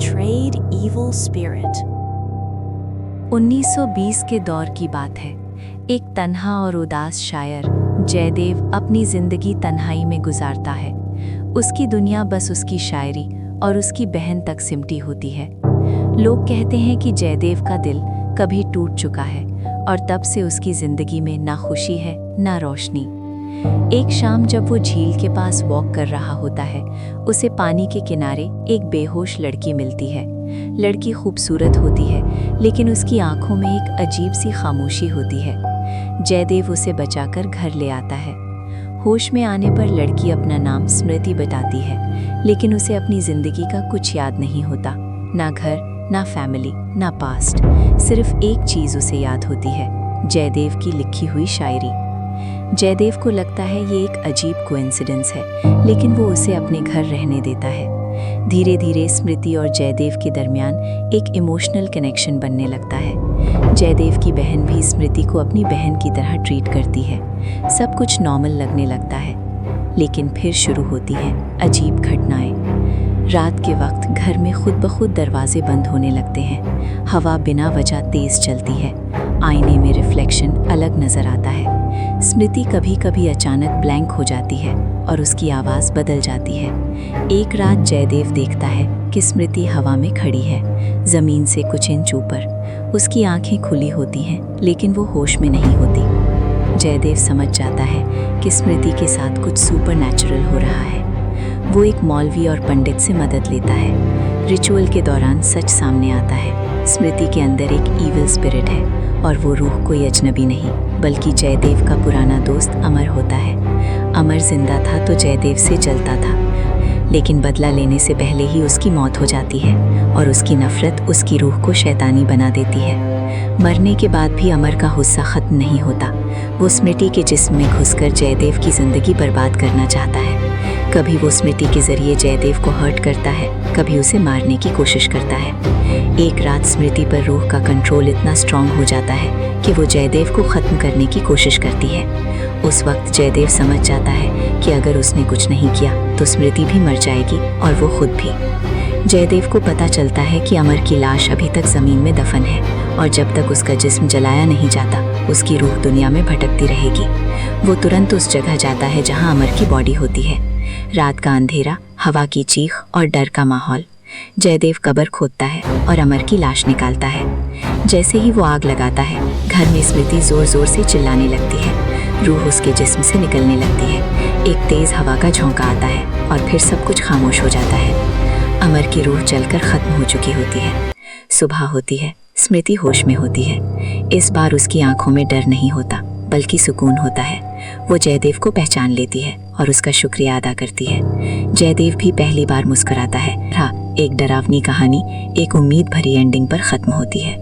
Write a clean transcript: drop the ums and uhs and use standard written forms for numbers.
betrayed evil spirit. 1920 के दौर की बात है। एक तन्हा और उदास शायर जयदेव अपनी जिंदगी तन्हाई में गुजारता है। उसकी दुनिया बस उसकी शायरी और उसकी बहन तक सिमटी होती है। लोग कहते हैं कि जयदेव का दिल कभी टूट चुका है और तब से उसकी जिंदगी में ना खुशी है ना रोशनी। एक शाम जब वो झील के पास वॉक कर रहा होता है, उसे पानी के किनारे एक बेहोश लड़की मिलती है। लड़की खूबसूरत होती है, लेकिन उसकी आंखों में एक अजीब सी खामोशी होती है। जयदेव उसे बचाकर घर ले आता है। होश में आने पर लड़की अपना नाम स्मृति बताती है, लेकिन उसे अपनी जिंदगी का कुछ याद नहीं होता। ना घर, ना फैमिली, ना पास्ट। सिर्फ एक चीज़ उसे याद होती है, जयदेव की लिखी हुई शायरी। जयदेव को लगता है ये एक अजीब कोइंसिडेंस है, लेकिन वो उसे अपने घर रहने देता है। धीरे धीरे स्मृति और जयदेव के दरमियान एक इमोशनल कनेक्शन बनने लगता है। जयदेव की बहन भी स्मृति को अपनी बहन की तरह ट्रीट करती है। सब कुछ नॉर्मल लगने लगता है, लेकिन फिर शुरू होती है अजीब घटनाएं। रात के वक्त घर में खुद ब खुद दरवाजे बंद होने लगते हैं। हवा बिना वजह तेज चलती है। आईने में रिफ्लेक्शन अलग नजर आता है। स्मृति कभी कभी अचानक ब्लैंक हो जाती है और उसकी आवाज़ बदल जाती है। एक रात जयदेव देखता है कि स्मृति हवा में खड़ी है, ज़मीन से कुछ इंच ऊपर। उसकी आंखें खुली होती हैं, लेकिन वो होश में नहीं होती। जयदेव समझ जाता है कि स्मृति के साथ कुछ सुपरनैचुरल हो रहा है। वो एक मौलवी और पंडित से मदद लेता है। रिचुअल के दौरान सच सामने आता है। स्मृति के अंदर एक ईविल स्पिरिट है और वो रूह कोई अजनबी नहीं, बल्कि जयदेव का पुराना दोस्त अमर होता है। अमर जिंदा था तो जयदेव से जलता था, लेकिन बदला लेने से पहले ही उसकी मौत हो जाती है और उसकी नफरत उसकी रूह को शैतानी बना देती है। मरने के बाद भी अमर का गुस्सा खत्म नहीं होता। वो स्मृति के जिस्म में घुसकर जयदेव की जिंदगी बर्बाद करना चाहता है। कभी वो स्मृति के जरिए जयदेव को हर्ट करता है, कभी उसे मारने की कोशिश करता है। एक रात स्मृति पर रूह का कंट्रोल इतना स्ट्रांग हो जाता है कि वो जयदेव को ख़त्म करने की कोशिश करती है। उस वक्त जयदेव समझ जाता है कि अगर उसने कुछ नहीं किया तो स्मृति भी मर जाएगी और वो खुद भी। जयदेव को पता चलता है कि अमर की लाश अभी तक ज़मीन में दफन है और जब तक उसका जिस्म जलाया नहीं जाता, उसकी रूह दुनिया में भटकती रहेगी। वो तुरंत उस जगह जाता है जहाँ अमर की बॉडी होती है। रात का अंधेरा, हवा की चीख और डर का माहौल। जयदेव कब्र खोदता है और अमर की लाश निकालता है। जैसे ही वो आग लगाता है, घर में स्मृति जोर जोर से चिल्लाने लगती है। रूह उसके जिस्म से निकलने लगती है। एक तेज हवा का झोंका आता है और फिर सब कुछ खामोश हो जाता है। अमर की रूह जलकर खत्म हो चुकी होती है। सुबह होती है, स्मृति होश में होती है। इस बार उसकी आंखों में डर नहीं होता, बल्कि सुकून होता है। वो जयदेव को पहचान लेती है और उसका शुक्रिया अदा करती है। जयदेव भी पहली बार मुस्कुराता है। हाँ, एक डरावनी कहानी एक उम्मीद भरी एंडिंग पर खत्म होती है।